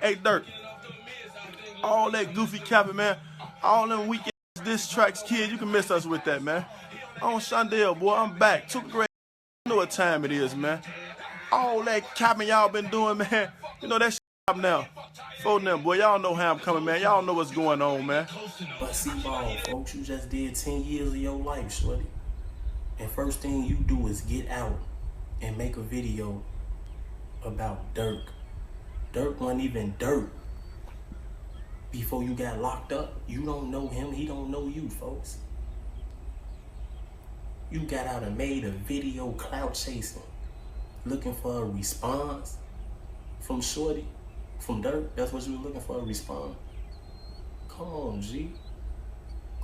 Hey, Dirk. All that goofy capping, man. All them weekend diss tracks, kid. You can miss us with that, man. On Shondell, boy, I'm back. Took a great. You know what time it is, man. All that capping y'all been doing, man. You know that shit up now. For them, boy. Y'all know how I'm coming, man. Y'all know what's going on, man. But CeeBall, folks, you just did 10 years of your life, shorty. And first thing you do is get out and make a video about Dirk. Dirk wasn't even Dirk before you got locked up. You don't know him, he don't know you, folks. You got out and made a video clout chasing, looking for a response from shorty, from Dirk. That's what you were looking for, a response. Come on, G.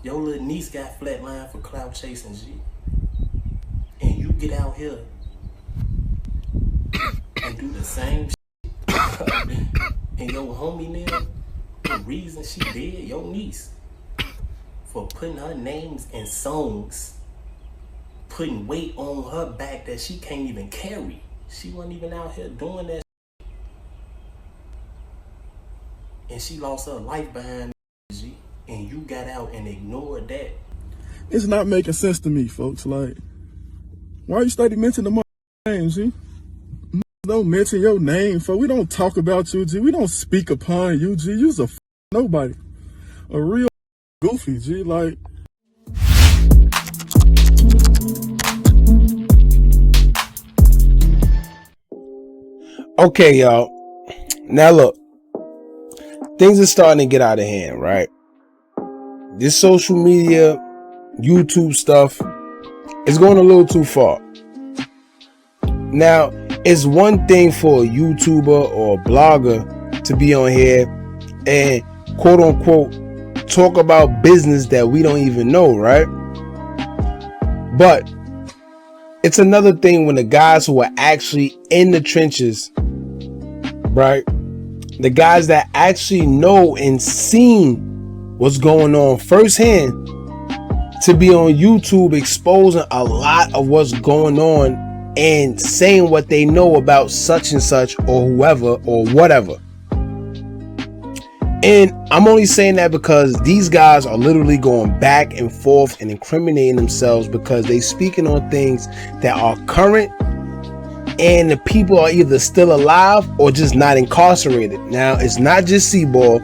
Your little niece got flatlined for clout chasing, G. And you get out here and do the same shit. And your homie there, the reason she did, your niece, for putting her names in songs, putting weight on her back that she can't even carry. She wasn't even out here doing that shit. And she lost her life behind G. And you got out and ignored that. It's not making sense to me, folks. Like, why you study mentioning the name, G? Don't mention your name, folks. We don't talk about you, G. We don't speak upon you, G. You's a nobody. A real goofy, G. Like. Okay, y'all. Now look, things are starting to get out of hand, right? This social media, YouTube stuff is going a little too far. Now, it's one thing for a YouTuber or a blogger to be on here and quote unquote talk about business that we don't even know, right? But it's another thing when the guys who are actually in the trenches, right? The guys that actually know and seen what's going on firsthand, to be on YouTube exposing a lot of what's going on and saying what they know about such and such or whoever or whatever. And I'm only saying that because these guys are literally going back and forth and incriminating themselves because they speaking on things that are current and the people are either still alive or just not incarcerated. Now, it's not just CeeBall,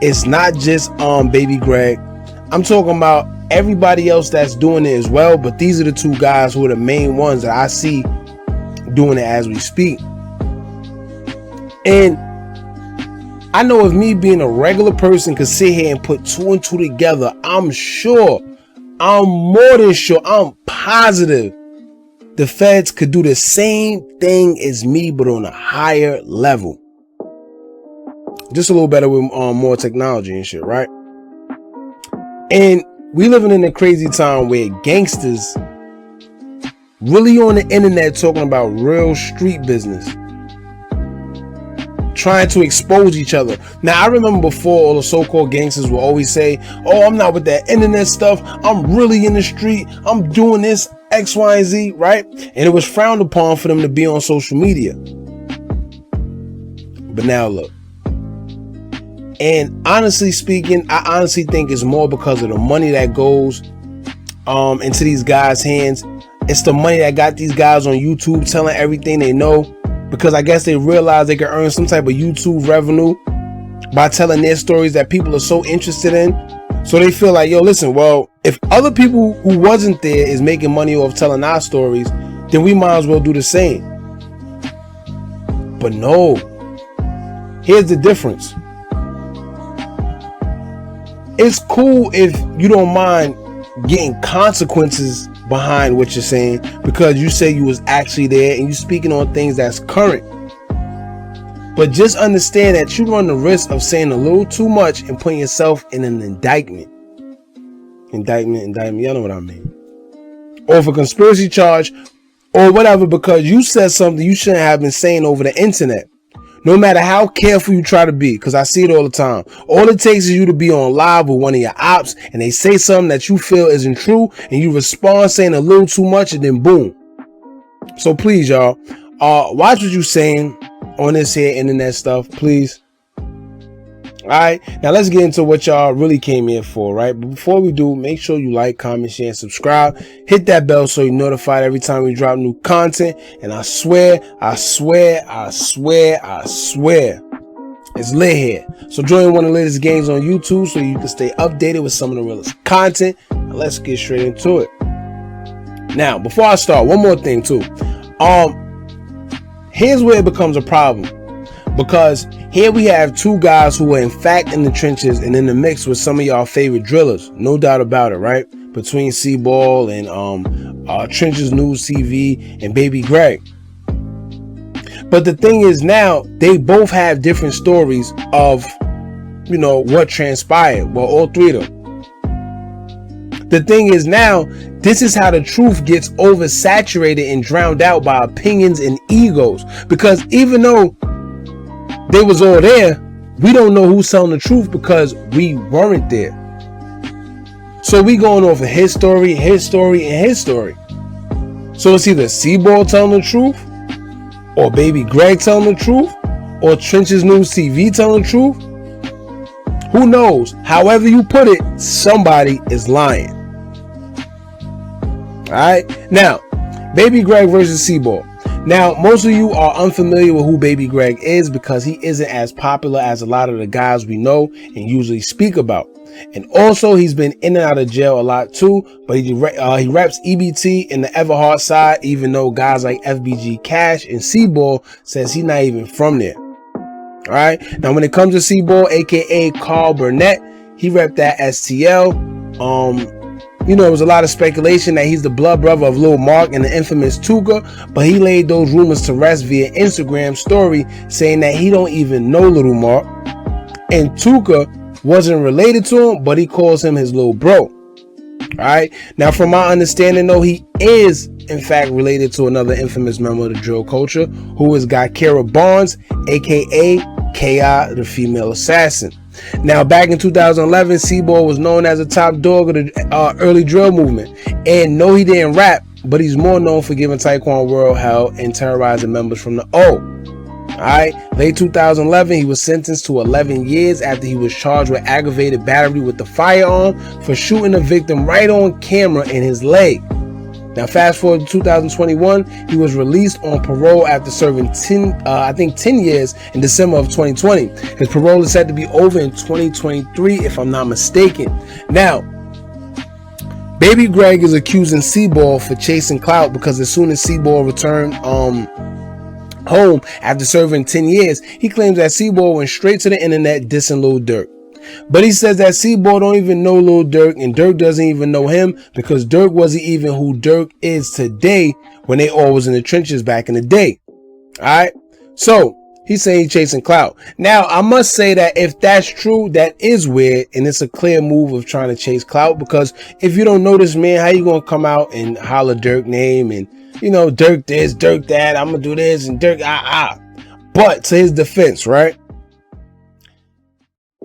it's not just Baby Greg. I'm talking about everybody else that's doing it as well, but these are the two guys who are the main ones that I see doing it as we speak. And I know if me being a regular person could sit here and put two and two together, I'm more than sure, I'm positive the feds could do the same thing as me, but on a higher level. Just a little better with more technology and shit, right? And we living in a crazy time where gangsters really on the internet talking about real street business, trying to expose each other. Now, I remember before, all the so-called gangsters would always say, oh, I'm not with that internet stuff, I'm really in the street, I'm doing this X, Y, and Z, right? And it was frowned upon for them to be on social media. But now look, and honestly speaking, I honestly think it's more because of the money that goes into these guys' hands. It's the money that got these guys on YouTube telling everything they know, because I guess they realize they can earn some type of YouTube revenue by telling their stories that people are so interested in. So they feel like, yo, listen, well, if other people who wasn't there is making money off telling our stories, then we might as well do the same. But no, here's the difference. It's cool if you don't mind getting consequences behind what you're saying because you say you was actually there and you speaking on things that's current. But just understand that you run the risk of saying a little too much and putting yourself in an indictment. Indictment, y'all know what I mean. Or for conspiracy charge or whatever, because you said something you shouldn't have been saying over the internet. No matter how careful you try to be, because I see it all the time. All it takes is you to be on live with one of your ops and they say something that you feel isn't true and you respond saying a little too much and then boom. So please, y'all, watch what you're saying on this here internet stuff, please. Alright, now let's get into what y'all really came here for, right? But before we do, make sure you like, comment, share, and subscribe. Hit that bell so you're notified every time we drop new content. And I swear, it's lit here. So join one of the latest games on YouTube so you can stay updated with some of the realest content. Now let's get straight into it. Now, before I start, one more thing too. Here's where it becomes a problem. Because here we have two guys who are in fact in the trenches and in the mix with some of y'all favorite drillers. No doubt about it, right? Between CeeBall and Trenches News TV and Baby Greg. But the thing is now, they both have different stories of, you know, what transpired. Well, all three of them. The thing is now, this is how the truth gets oversaturated and drowned out by opinions and egos. Because even though they was all there, we don't know who's telling the truth because we weren't there. So we going off of his story, and his story. So it's either CeeBall telling the truth, or Baby Greg telling the truth, or Trenches News TV telling the truth. Who knows? However you put it, somebody is lying. Alright? Now, Baby Greg versus CeeBall. Now, most of you are unfamiliar with who Baby Greg is because he isn't as popular as a lot of the guys we know and usually speak about. And also, he's been in and out of jail a lot too, but he reps EBT in the Everhard side, even though guys like FBG Cash and CeeBall says he's not even from there. All right. Now, when it comes to CeeBall, aka Carl Burnett, he repped that STL. You know, there was a lot of speculation that he's the blood brother of Lil Mark and the infamous Tuka, but he laid those rumors to rest via Instagram story, saying that he don't even know Lil Mark, and Tuka wasn't related to him, but he calls him his little bro. All right. Now, from my understanding, though, he is in fact related to another infamous member of the drill culture, who is Kara Barnes, aka K.I. the female assassin. Now, back in 2011, CeeBall was known as a top dog of the early drill movement. And no, he didn't rap, but he's more known for giving Taekwon world hell and terrorizing members from the O. Alright, late 2011, he was sentenced to 11 years after he was charged with aggravated battery with the firearm for shooting a victim right on camera in his leg. Now, fast forward to 2021, he was released on parole after serving 10 years in December of 2020. His parole is set to be over in 2023, if I'm not mistaken. Now, Baby Greg is accusing CeeBall for chasing clout because as soon as CeeBall returned home after serving 10 years, he claims that CeeBall went straight to the internet dissing Lil Durk. But he says that CeeBall don't even know Lil Durk, and Durk doesn't even know him because Durk wasn't even who Durk is today when they all was in the trenches back in the day. Alright? So, he's saying he's chasing clout. Now, I must say that if that's true, that is weird, and it's a clear move of trying to chase clout, because if you don't know this man, how you gonna come out and holler Durk name and, you know, Durk this, Durk that, I'm gonna do this, and Durk But to his defense, right?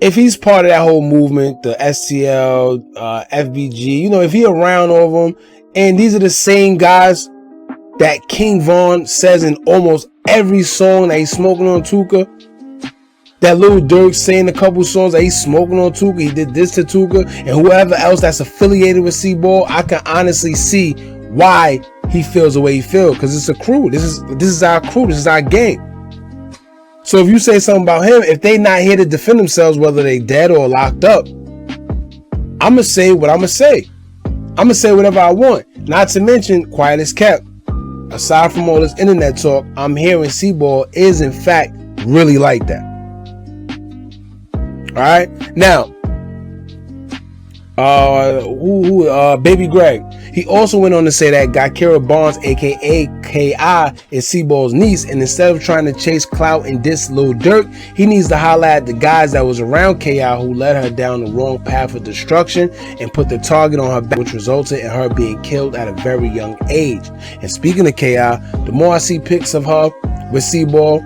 If he's part of that whole movement, the STL, FBG, you know, if he around all of them, and these are the same guys that King Von says in almost every song that he's smoking on Tuka, that Lil Durk saying a couple songs that he's smoking on Tuka, he did this to Tuka, and whoever else that's affiliated with CeeBall, I can honestly see why he feels the way he feels, because it's a crew. This is our crew. This is our gang. So if you say something about him, if they not here to defend themselves, whether they dead or locked up, I'ma say what I'ma say. I'ma say whatever I want. Not to mention, quiet as kept. Aside from all this internet talk, I'm hearing CeeBall is in fact really like that. All right. Now, Baby Greg. He also went on to say that Kara Barnes, aka K.I., is CeeBall's niece, and instead of trying to chase clout and diss Lil Durk, he needs to holler at the guys that was around K.I. who led her down the wrong path of destruction and put the target on her back, which resulted in her being killed at a very young age. And speaking of K.I., the more I see pics of her with CeeBall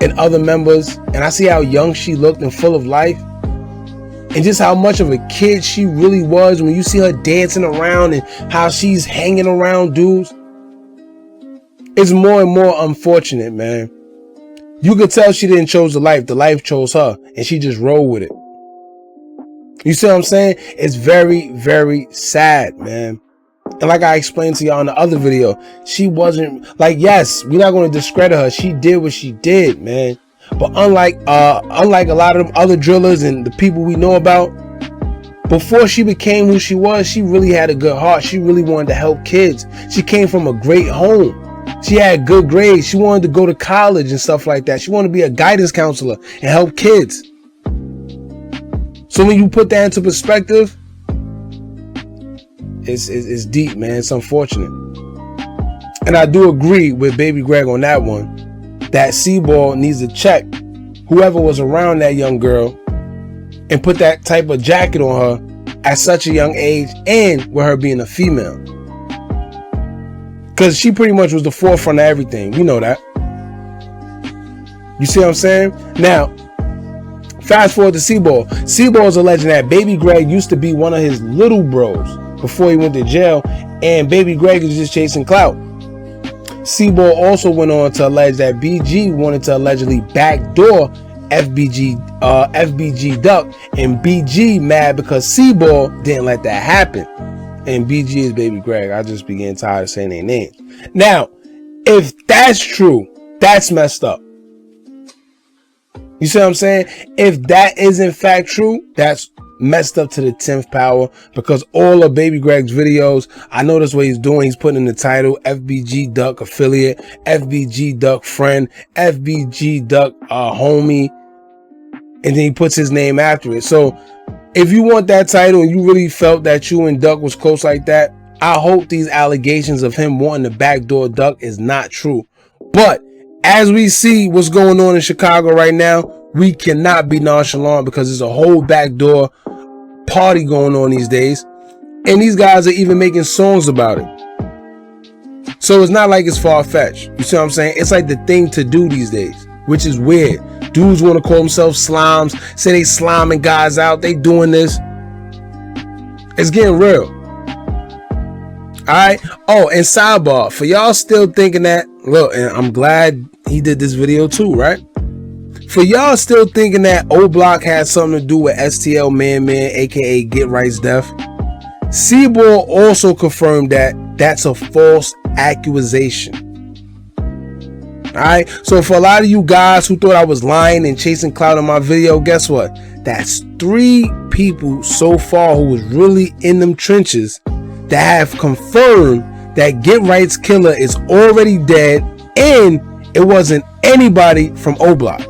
and other members, and I see how young she looked and full of life, and just how much of a kid she really was when you see her dancing around and how she's hanging around dudes. It's more and more unfortunate, man. You could tell she didn't choose the life chose her, and she just rolled with it. You see what I'm saying? It's very, very sad, man. And like I explained to y'all in the other video, she wasn't like, yes, we're not going to discredit her. She did what she did, man. But unlike a lot of them other drillers and the people we know about, before she became who she was, she really had a good heart. She really wanted to help kids. She came from a great home. She had good grades. She wanted to go to college and stuff like that. She wanted to be a guidance counselor and help kids. So when you put that into perspective, it's deep, man. It's unfortunate. And I do agree with Baby Greg on that one, that CeeBall needs to check whoever was around that young girl and put that type of jacket on her at such a young age, and with her being a female. Because she pretty much was the forefront of everything. You know that. You see what I'm saying? Now, fast forward to CeeBall. CeeBall is alleging that Baby Greg used to be one of his little bros before he went to jail, and Baby Greg is just chasing clout. CeeBall also went on to allege that BG wanted to allegedly backdoor FBG Duck, and BG mad because CeeBall didn't let that happen. And BG is Baby Greg. I just be getting tired of saying their names. Now, if that's true, that's messed up. You see what I'm saying? If that is in fact true, that's messed up to the 10th power, because all of Baby Greg's videos, I notice what he's doing. He's putting in the title FBG Duck affiliate, FBG Duck friend, FBG Duck homie, and then he puts his name after it. So if you want that title and you really felt that you and Duck was close like that, I hope these allegations of him wanting to backdoor Duck is not true. But as we see what's going on in Chicago right now, we cannot be nonchalant, because there's a whole backdoor party going on these days, and these guys are even making songs about it. So it's not like it's far-fetched. You see what I'm saying? It's like the thing to do these days, which is weird. Dudes want to call themselves slimes, say they sliming guys out. They doing this. It's getting real. Alright. Oh, and sidebar, for y'all still thinking that, look, and I'm glad he did this video too, right? For y'all still thinking that O Block had something to do with STL Man, aka Get Right's death, CeeBall also confirmed that that's a false accusation. Alright, so for a lot of you guys who thought I was lying and chasing clout in my video, guess what? That's 3 people so far who was really in them trenches that have confirmed that Get Right's killer is already dead, and it wasn't anybody from O Block.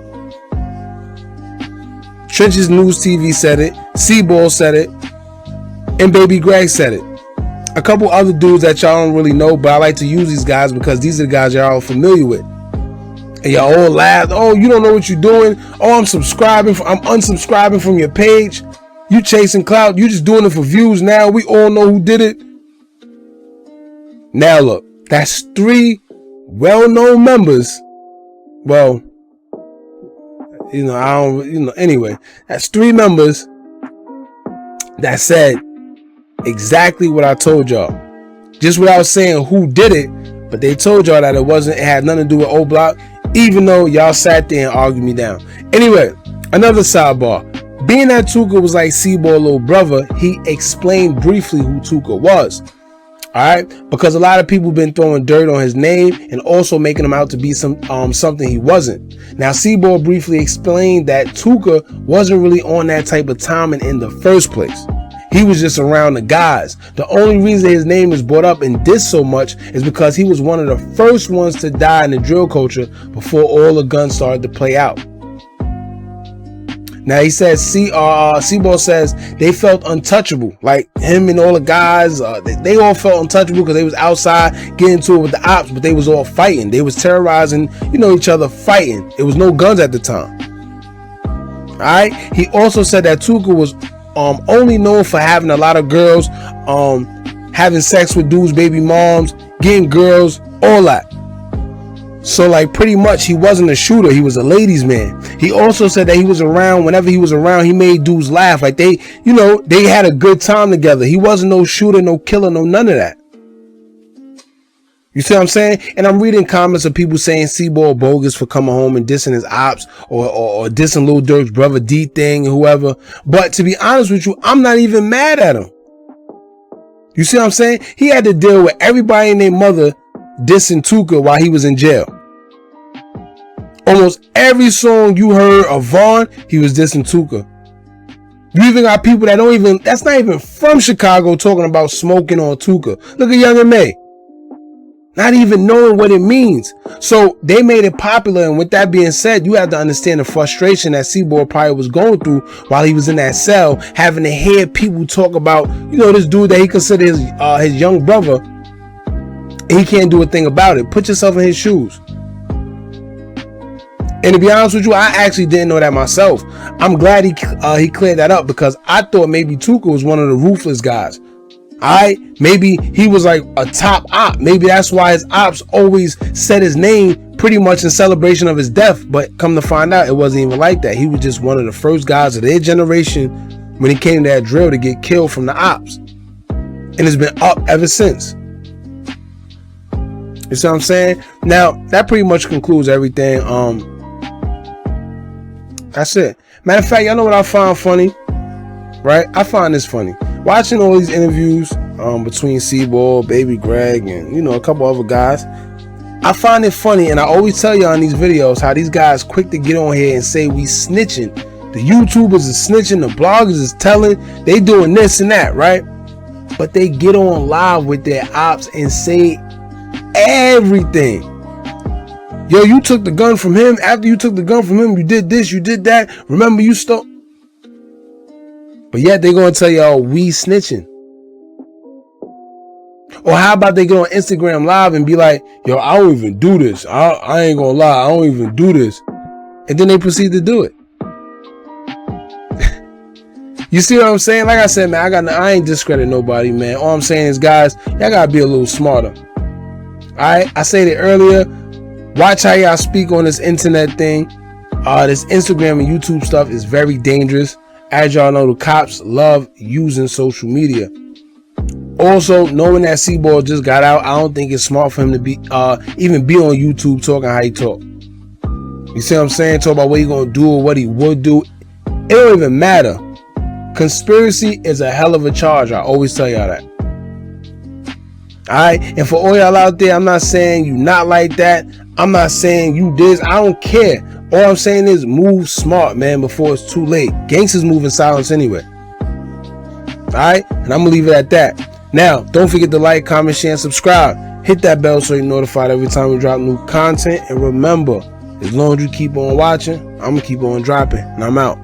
Trenches News TV said it, CeeBall said it, and Baby Greg said it. A couple other dudes that y'all don't really know, but I like to use these guys because these are the guys y'all are familiar with. And y'all all laugh, oh, you don't know what you're doing. Oh, I'm unsubscribing from your page. You chasing clout. You just doing it for views now. We all know who did it. Now look, that's 3 well-known members. Well, anyway, that's 3 members that said exactly what I told y'all. Just without saying who did it, but they told y'all that it had nothing to do with O Block, even though y'all sat there and argued me down. Anyway, another sidebar. Being that Tuka was like CeeBall's little brother, he explained briefly who Tuka was. Alright, because a lot of people been throwing dirt on his name and also making him out to be something he wasn't. Now, CeeBall briefly explained that Tuka wasn't really on that type of timing in the first place. He was just around the guys. The only reason his name is brought up and dissed so much is because he was one of the first ones to die in the drill culture before all the guns started to play out. Now he says, CeeBall says they felt untouchable. Like him and all the guys, they all felt untouchable because they was outside getting into it with the ops, but they was all fighting. They was terrorizing, each other, fighting. It was no guns at the time. All right. He also said that Tuka was only known for having a lot of girls, having sex with dudes' baby moms, getting girls, all that. So like pretty much he wasn't a shooter, he was a ladies man. He also said that he was around, whenever he was around, he made dudes laugh. Like they had a good time together. He wasn't no shooter, no killer, no none of that. You see what I'm saying? And I'm reading comments of people saying CeeBall bogus for coming home and dissing his ops or dissing Lil Durk's brother D thing or whoever. But to be honest with you, I'm not even mad at him. You see what I'm saying? He had to deal with everybody and their mother dissing Tuka while he was in jail. Almost every song you heard of Vaughn, he was dissing Tuka. You even got people that's not even from Chicago talking about smoking on Tuka. Look at Young M.A. Not even knowing what it means. So they made it popular. And with that being said, you have to understand the frustration that CeeBall probably was going through while he was in that cell, having to hear people talk about, this dude that he considered his young brother. And he can't do a thing about it. Put yourself in his shoes. And to be honest with you, I actually didn't know that myself. I'm glad he cleared that up, because I thought maybe Tuka was one of the ruthless guys. Maybe he was like a top op. Maybe that's why his ops always said his name pretty much in celebration of his death. But come to find out, it wasn't even like that. He was just one of the first guys of their generation when he came to that drill to get killed from the ops. And it's been up ever since. You see what I'm saying? Now, that pretty much concludes everything. That's it. Matter of fact, y'all know what I find funny? Right? I find this funny. Watching all these interviews between CeeBall, Baby Greg, and a couple other guys, I find it funny, and I always tell y'all in these videos how these guys quick to get on here and say we snitching. The YouTubers is snitching, the bloggers is telling, they doing this and that, right? But they get on live with their ops and say everything. Yo, you took the gun from him. After you took the gun from him, you did this, you did that. Remember, you stole. But yet they gonna tell y'all we snitching. Or how about they get on Instagram live and be like, yo, I don't even do this. I ain't gonna lie, I don't even do this. And then they proceed to do it. You see what I'm saying? Like I said, man, I ain't discredit nobody, man. All I'm saying is, guys, y'all gotta be a little smarter. Alright? I said it earlier. Watch how y'all speak on this internet thing. This Instagram and YouTube stuff is very dangerous. As y'all know, the cops love using social media. Also, knowing that CeeBall just got out, I don't think it's smart for him to be even be on YouTube talking how he talk. You see what I'm saying? Talk about what he gonna do or what he would do. It don't even matter. Conspiracy is a hell of a charge. I always tell y'all that. Alright? And for all y'all out there, I'm not saying you not like that. I'm not saying you this. I don't care. All I'm saying is move smart, man, before it's too late. Gangsters move in silence anyway. Alright? And I'm gonna leave it at that. Now, don't forget to like, comment, share, and subscribe. Hit that bell so you're notified every time we drop new content. And remember, as long as you keep on watching, I'm gonna keep on dropping. And I'm out.